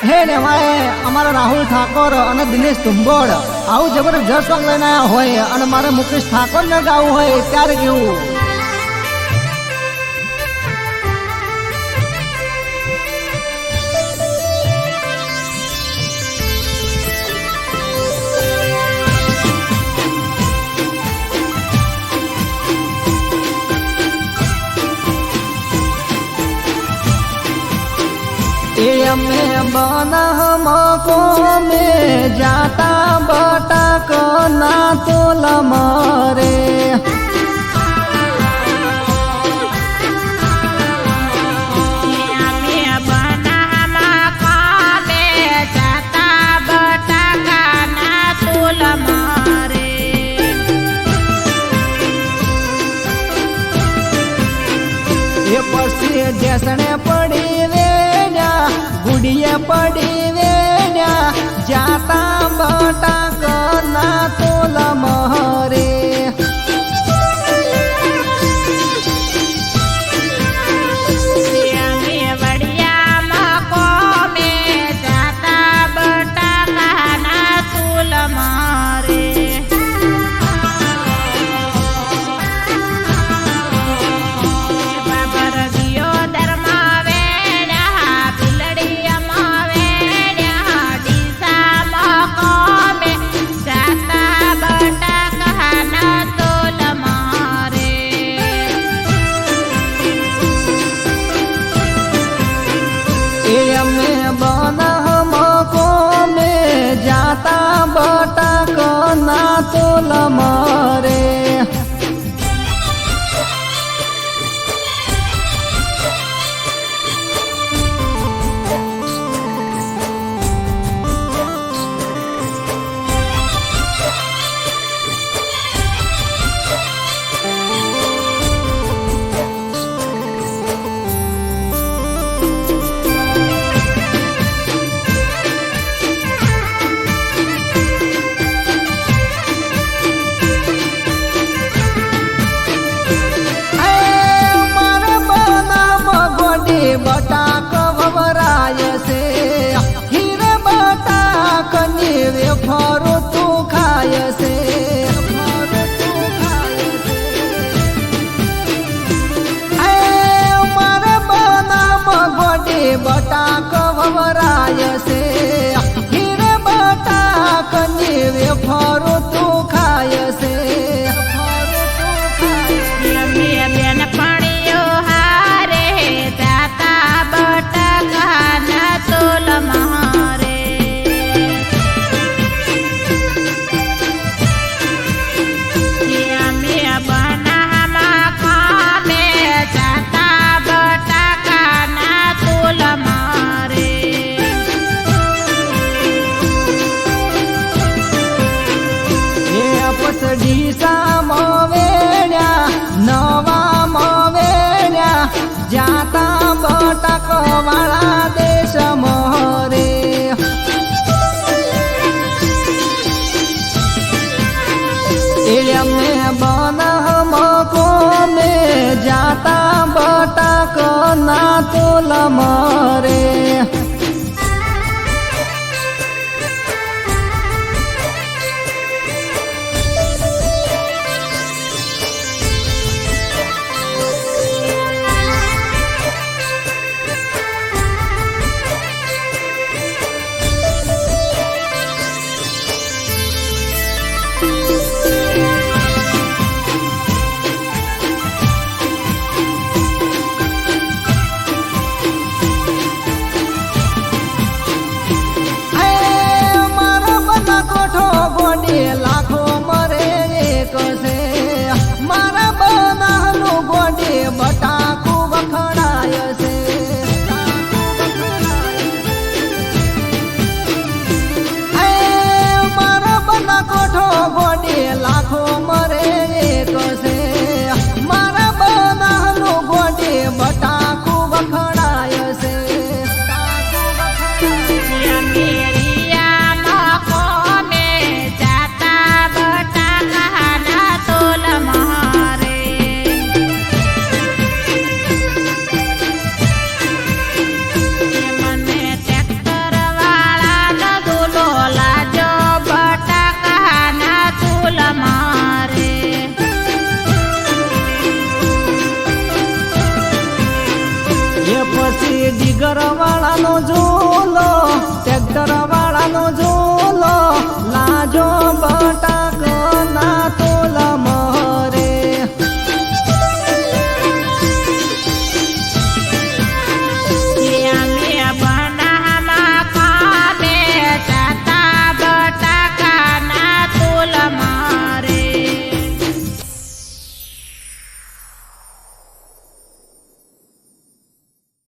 હે ને માએ અમારા રાહુલ ઠાકોર અને દિનેશ તુંબોડ આવું જબરજસ્ત સોંગ લઈને આવ્યા હોય અને મારે મુકેશ ઠાકોર ને ગાવું હોય ત્યારે કેવું में बनमको में जाता बटक ना तोल मरे जसने पड़ी गुड़िया पड़ी वेण्या जाता बटा करना तोल महरे बनमको में जाता बटक ना तोल मरे बटाक भवराय से हीरे बटाक नीवे फरो तू खाय से मार बना मगोडे बटाक भवराय से हीरे बटाक नीवे फरो तू खाय से डीसा मवेण्या नवा मवेण्या जाता बटक वाला देश मोहरे में बनमको में जाता बटक ना तोल